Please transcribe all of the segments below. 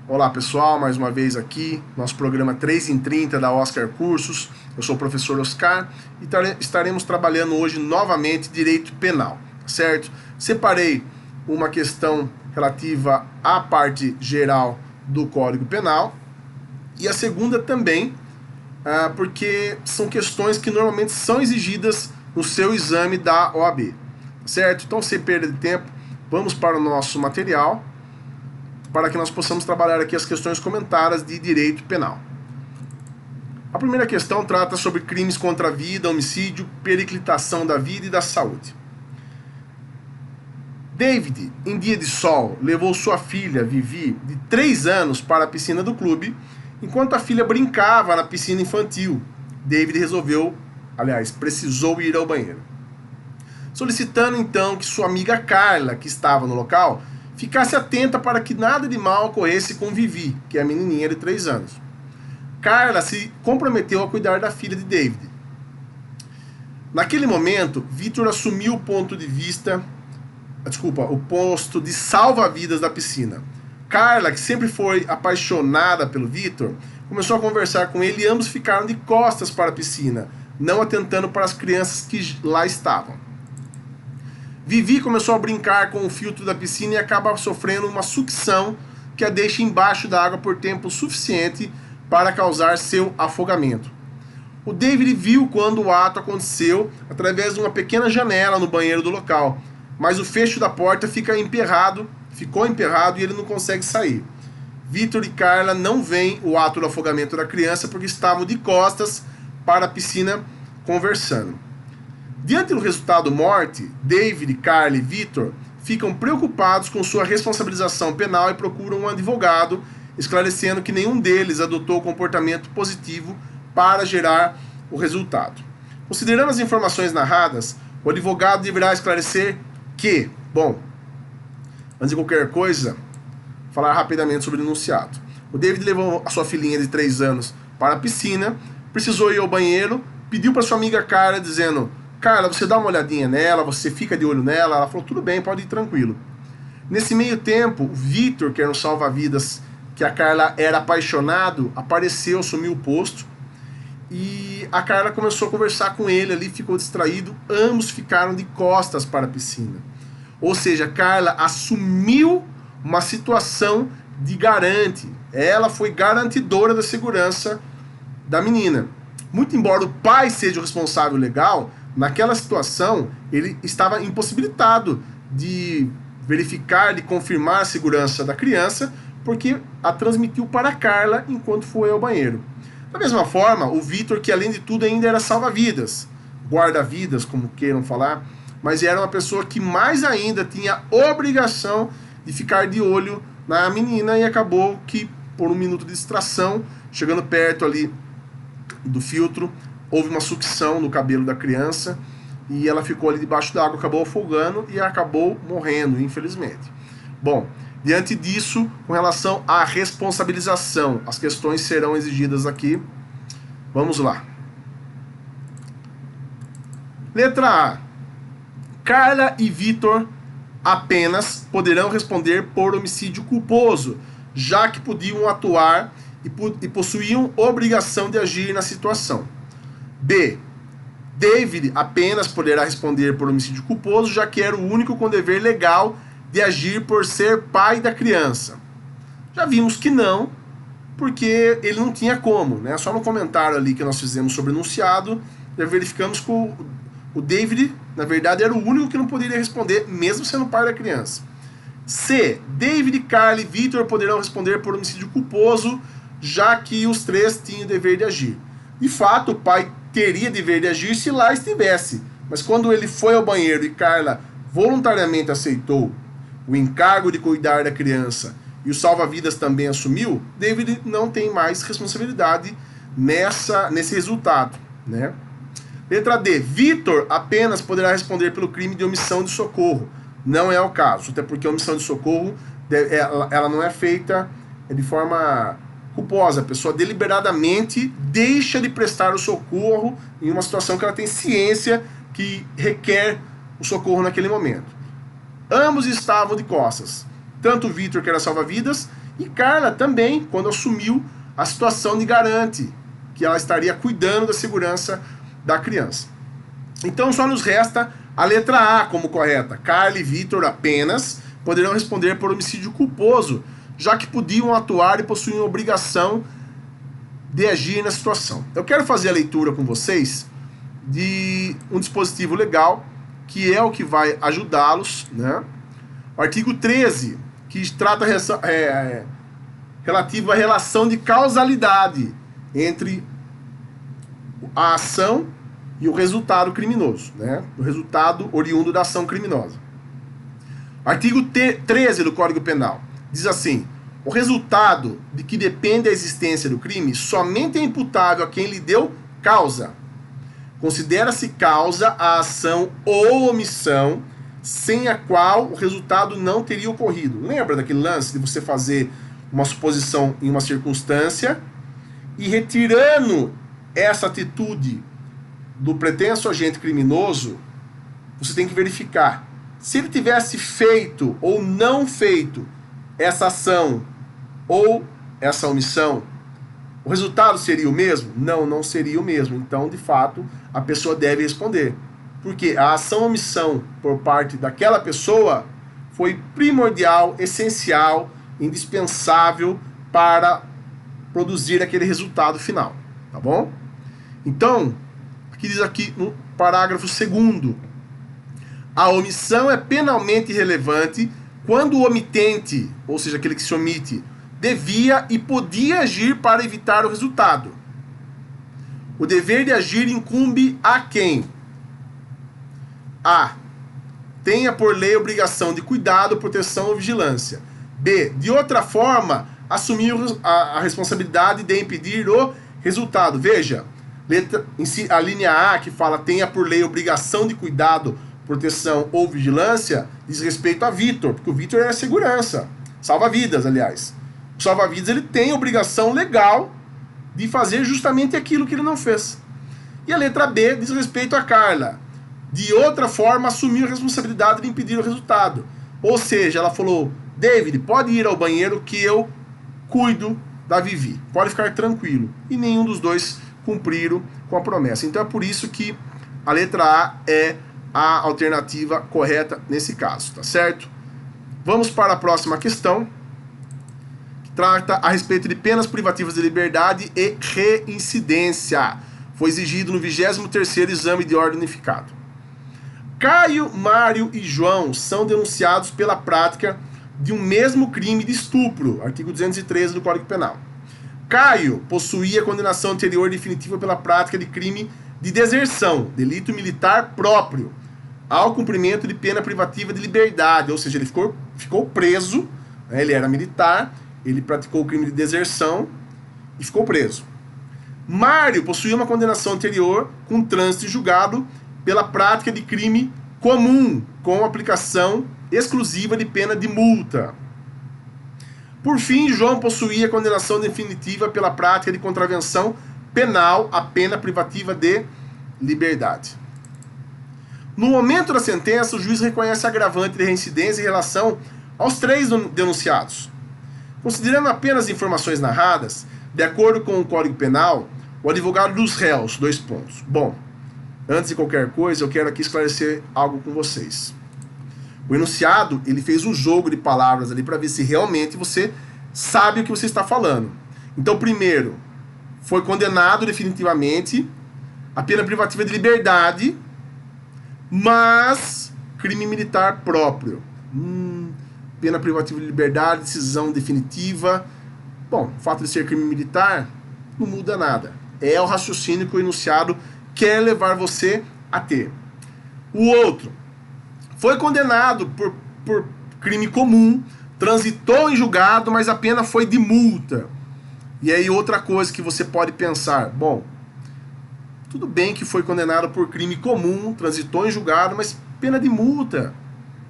Olá pessoal, mais uma vez aqui, nosso programa 3 em 30 da Oscar Cursos. Eu sou o professor Oscar e estaremos trabalhando hoje novamente Direito Penal, certo? Separei uma questão relativa à parte geral do Código Penal e a segunda também, porque são questões que normalmente são exigidas no seu exame da OAB, certo? Então, sem perda de tempo, vamos para o nosso material, para que nós possamos trabalhar aqui as questões comentadas de direito penal. A primeira questão trata sobre crimes contra a vida, homicídio, periclitação da vida e da saúde. David, em dia de sol, levou sua filha, Vivi, de 3 anos, para a piscina do clube, enquanto a filha brincava na piscina infantil. David precisou ir ao banheiro. Solicitando então que sua amiga Carla, que estava no local, ficasse atenta para que nada de mal ocorresse com Vivi, que é a menininha de 3 anos. Carla se comprometeu a cuidar da filha de David. Naquele momento, Victor assumiu o posto de salva-vidas da piscina. Carla, que sempre foi apaixonada pelo Victor, começou a conversar com ele e ambos ficaram de costas para a piscina, não atentando para as crianças que lá estavam. Vivi começou a brincar com o filtro da piscina e acaba sofrendo uma sucção que a deixa embaixo da água por tempo suficiente para causar seu afogamento. O David viu quando o ato aconteceu através de uma pequena janela no banheiro do local, mas o fecho da porta ficou emperrado e ele não consegue sair. Victor e Carla não veem o ato do afogamento da criança porque estavam de costas para a piscina conversando. Diante do resultado morte, David, Carla e Victor ficam preocupados com sua responsabilização penal e procuram um advogado, esclarecendo que nenhum deles adotou o comportamento positivo para gerar o resultado. Considerando as informações narradas, o advogado deverá esclarecer que, antes de qualquer coisa, falar rapidamente sobre o enunciado. O David levou a sua filhinha de 3 anos para a piscina, precisou ir ao banheiro, pediu para sua amiga Carla, dizendo: Carla, você dá uma olhadinha nela, você fica de olho nela. Ela falou: tudo bem, pode ir tranquilo. Nesse meio tempo, o Victor, que era um salva-vidas que a Carla era apaixonado, apareceu, assumiu o posto. E a Carla começou a conversar com ele ali, ficou distraído. Ambos ficaram de costas para a piscina. Ou seja, Carla assumiu uma situação de garante. Ela foi garantidora da segurança da menina. Muito embora o pai seja o responsável legal, naquela situação, ele estava impossibilitado de verificar, de confirmar a segurança da criança, porque a transmitiu para a Carla enquanto foi ao banheiro. Da mesma forma, o Victor, que além de tudo ainda era salva-vidas, guarda-vidas, como queiram falar, mas era uma pessoa que mais ainda tinha obrigação de ficar de olho na menina e acabou que, por um minuto de distração, chegando perto ali do filtro, houve uma sucção no cabelo da criança e ela ficou ali debaixo da água, acabou afogando e acabou morrendo, infelizmente. Diante disso, com relação à responsabilização, as questões serão exigidas aqui. Vamos lá. Letra A. Carla e Victor apenas poderão responder por homicídio culposo, já que podiam atuar e possuíam obrigação de agir na situação. B. David apenas poderá responder por homicídio culposo, já que era o único com dever legal de agir por ser pai da criança. Já vimos que não, porque ele não tinha como, né? Só no comentário ali que nós fizemos sobre o enunciado, já verificamos que o David, na verdade, era o único que não poderia responder, mesmo sendo pai da criança. C. David, Carla e Victor poderão responder por homicídio culposo, já que os 3 tinham o dever de agir. De fato, o pai teria dever de agir se lá estivesse, mas quando ele foi ao banheiro e Carla voluntariamente aceitou o encargo de cuidar da criança e o salva-vidas também assumiu, David não tem mais responsabilidade nesse resultado, né? Letra D. Victor apenas poderá responder pelo crime de omissão de socorro. Não é o caso, até porque a omissão de socorro ela não é feita de forma culposa. A pessoa deliberadamente deixa de prestar o socorro em uma situação que ela tem ciência que requer o socorro naquele momento. Ambos estavam de costas. Tanto o Victor, que era salva-vidas, E Carla também, quando assumiu a situação de garante, que ela estaria cuidando da segurança da criança. Então só nos resta a letra A como correta. Carla e Vitor apenas poderão responder por homicídio culposo, já que podiam atuar e possuíam obrigação de agir na situação. Eu quero fazer a leitura com vocês de um dispositivo legal, que é o que vai ajudá-los, né? O artigo 13, que trata relativo à relação de causalidade entre a ação e o resultado criminoso, né? O resultado oriundo da ação criminosa. Artigo 13 do Código Penal diz assim: o resultado de que depende a existência do crime somente é imputável a quem lhe deu causa. Considera-se causa a ação ou omissão sem a qual o resultado não teria ocorrido. Lembra daquele lance de você fazer uma suposição em uma circunstância e, retirando essa atitude do pretenso agente criminoso, você tem que verificar se ele tivesse feito ou não feito essa ação ou essa omissão, o resultado seria o mesmo? Não, não seria o mesmo. Então, de fato, a pessoa deve responder. Porque a ação ou omissão por parte daquela pessoa foi primordial, essencial, indispensável para produzir aquele resultado final. Tá bom? Então, aqui diz aqui no parágrafo 2º: a omissão é penalmente irrelevante quando o omitente, ou seja, aquele que se omite, devia e podia agir para evitar o resultado. O dever de agir incumbe a quem? A. Tenha por lei obrigação de cuidado, proteção ou vigilância. B. De outra forma, assumir a responsabilidade de impedir o resultado. Veja, a linha A, que fala tenha por lei obrigação de cuidado, proteção ou vigilância, diz respeito a Vitor, porque o Vitor é a segurança, salva vidas, aliás. O salva-vidas, ele tem obrigação legal de fazer justamente aquilo que ele não fez. E a letra B diz respeito a Carla. De outra forma, assumir a responsabilidade de impedir o resultado. Ou seja, ela falou: David, pode ir ao banheiro que eu cuido da Vivi. Pode ficar tranquilo. E nenhum dos dois cumpriram com a promessa. Então é por isso que a letra A é a alternativa correta nesse caso, tá certo? Vamos para a próxima questão, que trata a respeito de penas privativas de liberdade e reincidência. Foi exigido no 23º exame de ordem unificado. Caio, Mário e João são denunciados pela prática de um mesmo crime de estupro, artigo 213 do Código Penal. Caio possuía condenação anterior definitiva pela prática de crime de deserção, delito militar próprio, ao cumprimento de pena privativa de liberdade, ou seja, ele ficou preso, né, ele era militar, ele praticou o crime de deserção e ficou preso. Mário possuía uma condenação anterior com trânsito em julgado pela prática de crime comum, com aplicação exclusiva de pena de multa. Por fim, João possuía condenação definitiva pela prática de contravenção penal à pena privativa de liberdade. No momento da sentença, o juiz reconhece agravante de reincidência em relação aos 3 denunciados. Considerando apenas informações narradas, de acordo com o Código Penal, o advogado dos réus, 2 pontos. Bom, antes de qualquer coisa, eu quero aqui esclarecer algo com vocês. O enunciado, ele fez um jogo de palavras ali para ver se realmente você sabe o que você está falando. Então, primeiro, foi condenado definitivamente a pena privativa de liberdade, mas crime militar próprio. Pena privativa de liberdade, decisão definitiva. Bom, o fato de ser crime militar não muda nada. É o raciocínio que o enunciado quer levar você a ter. O outro foi condenado por crime comum, transitou em julgado, mas a pena foi de multa. E aí outra coisa que você pode pensar, bom, tudo bem que foi condenado por crime comum, transitou em julgado, mas pena de multa.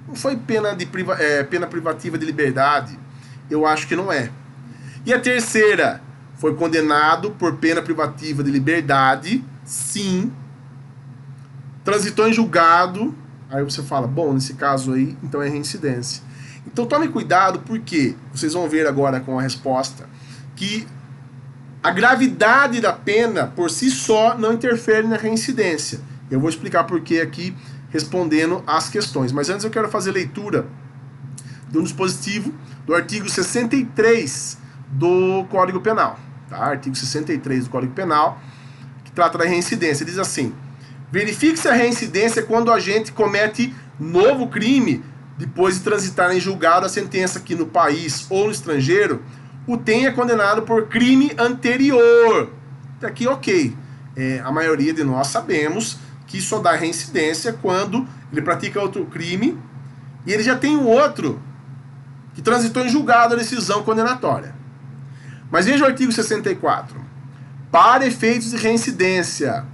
Não foi pena privativa de liberdade. Eu acho que não é. E a terceira, foi condenado por pena privativa de liberdade, sim. Transitou em julgado. Aí você fala, bom, nesse caso aí, então é reincidência. Então tome cuidado, porque vocês vão ver agora com a resposta que a gravidade da pena por si só não interfere na reincidência. Eu vou explicar por que aqui, respondendo às questões. Mas antes eu quero fazer leitura de um dispositivo do artigo 63 do Código Penal. Tá? Artigo 63 do Código Penal, que trata da reincidência. Diz assim: verifique-se a reincidência quando o agente comete novo crime depois de transitar em julgado a sentença que no país ou no estrangeiro o tenha condenado por crime anterior. Até aqui, ok. A maioria de nós sabemos que só dá reincidência quando ele pratica outro crime e ele já tem um outro que transitou em julgado a decisão condenatória. Mas veja o artigo 64. Para efeitos de reincidência,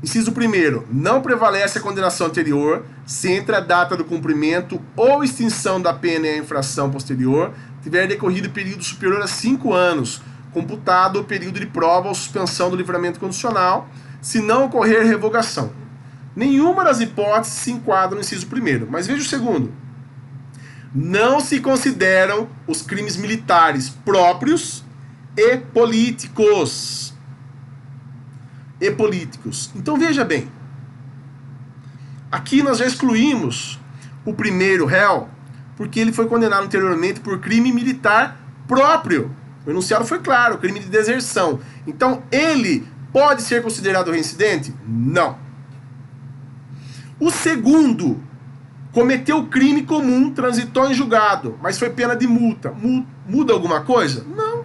inciso 1º, não prevalece a condenação anterior se entre a data do cumprimento ou extinção da pena e a infração posterior tiver decorrido período superior a 5 anos, computado o período de prova ou suspensão do livramento condicional, se não ocorrer revogação. Nenhuma das hipóteses se enquadra no inciso 1º. Mas veja o segundo. Não se consideram os crimes militares próprios e políticos. Então veja bem, aqui nós já excluímos o primeiro réu, porque ele foi condenado anteriormente por crime militar próprio. O enunciado foi claro, crime de deserção. Então ele pode ser considerado reincidente? Não. O segundo cometeu crime comum, transitou em julgado, mas foi pena de multa. Muda alguma coisa? Não.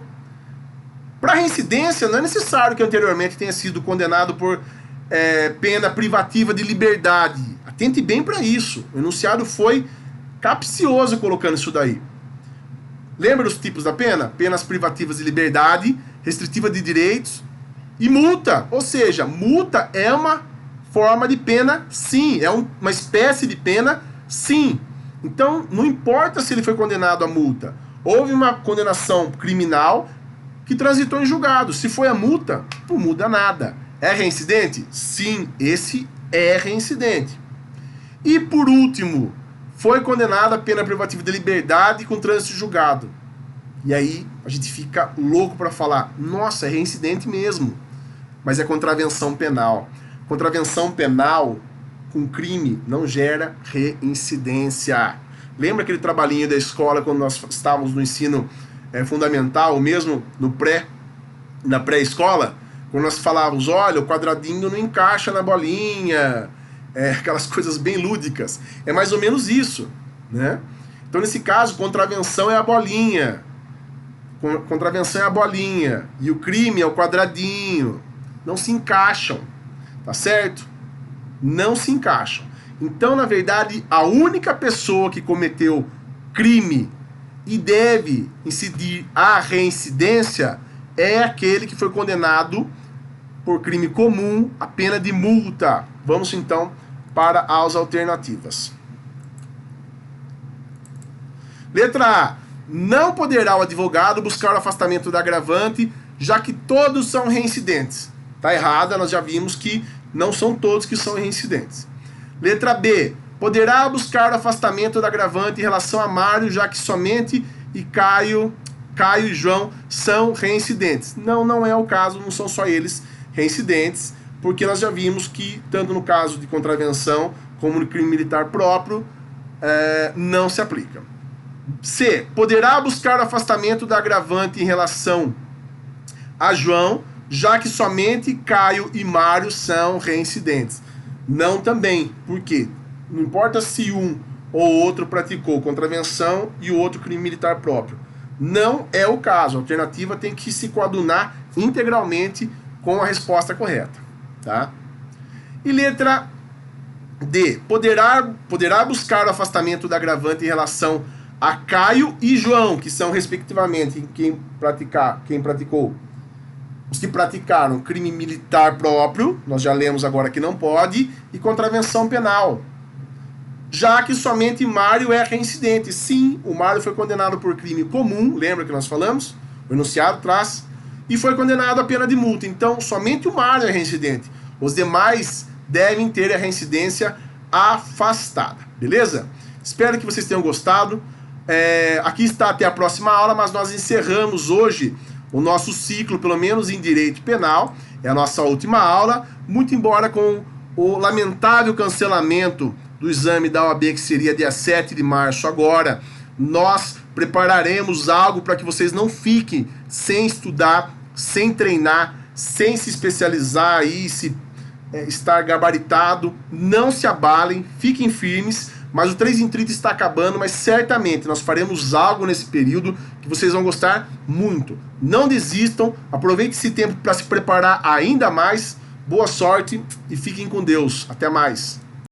Para reincidência, não é necessário que anteriormente tenha sido condenado por pena privativa de liberdade. Atente bem para isso. O enunciado foi capcioso colocando isso daí. Lembra dos tipos da pena? Penas privativas de liberdade, restritiva de direitos e multa. Ou seja, multa é uma forma de pena, sim. É uma espécie de pena, sim. Então, não importa se ele foi condenado à multa. Houve uma condenação criminal que transitou em julgado. Se foi a multa, não muda nada. É reincidente? Sim, esse é reincidente. E por último, foi condenado a pena privativa de liberdade com trânsito em julgado. E aí a gente fica louco para falar, nossa, é reincidente mesmo. Mas é contravenção penal. Contravenção penal com crime não gera reincidência. Lembra aquele trabalhinho da escola quando nós estávamos no ensino fundamental, mesmo na pré-escola, quando nós falávamos, olha, o quadradinho não encaixa na bolinha, aquelas coisas bem lúdicas. É mais ou menos isso, né? Então, nesse caso, contravenção é a bolinha. Contravenção é a bolinha. E o crime é o quadradinho. Não se encaixam, tá certo? Não se encaixam. Então, na verdade, a única pessoa que cometeu crime e deve incidir a reincidência é aquele que foi condenado por crime comum a pena de multa. Vamos então para as alternativas. Letra A. Não poderá o advogado buscar o afastamento do agravante, já que todos são reincidentes. Está errada, nós já vimos que não são todos que são reincidentes. Letra B. Poderá buscar o afastamento do agravante em relação a Mário, já que somente Caio e João são reincidentes. Não é o caso, não são só eles reincidentes, porque nós já vimos que, tanto no caso de contravenção como no crime militar próprio, não se aplica. C. Poderá buscar o afastamento do agravante em relação a João, já que somente Caio e Mário são reincidentes. Não também, por quê? Não importa se um ou outro praticou contravenção e o outro crime militar próprio. Não é o caso. A alternativa tem que se coadunar integralmente com a resposta correta. Tá? E letra D. Poderá buscar o afastamento do agravante em relação a Caio e João, que são, respectivamente, quem praticou. Os que praticaram crime militar próprio, nós já lemos agora que não pode, e contravenção penal. Já que somente Mário é reincidente. Sim, o Mário foi condenado por crime comum, lembra que nós falamos? O enunciado traz. E foi condenado a pena de multa. Então, somente o Mário é reincidente. Os demais devem ter a reincidência afastada. Beleza? Espero que vocês tenham gostado. Aqui está até a próxima aula, mas nós encerramos hoje o nosso ciclo, pelo menos em Direito Penal. É a nossa última aula, muito embora com o lamentável cancelamento do exame da OAB, que seria dia 7 de março agora, nós prepararemos algo para que vocês não fiquem sem estudar, sem treinar, sem se especializar e estar gabaritado. Não se abalem, fiquem firmes, mas o 3 em 30 está acabando, mas certamente nós faremos algo nesse período que vocês vão gostar muito. Não desistam, aproveite esse tempo para se preparar ainda mais. Boa sorte e fiquem com Deus. Até mais.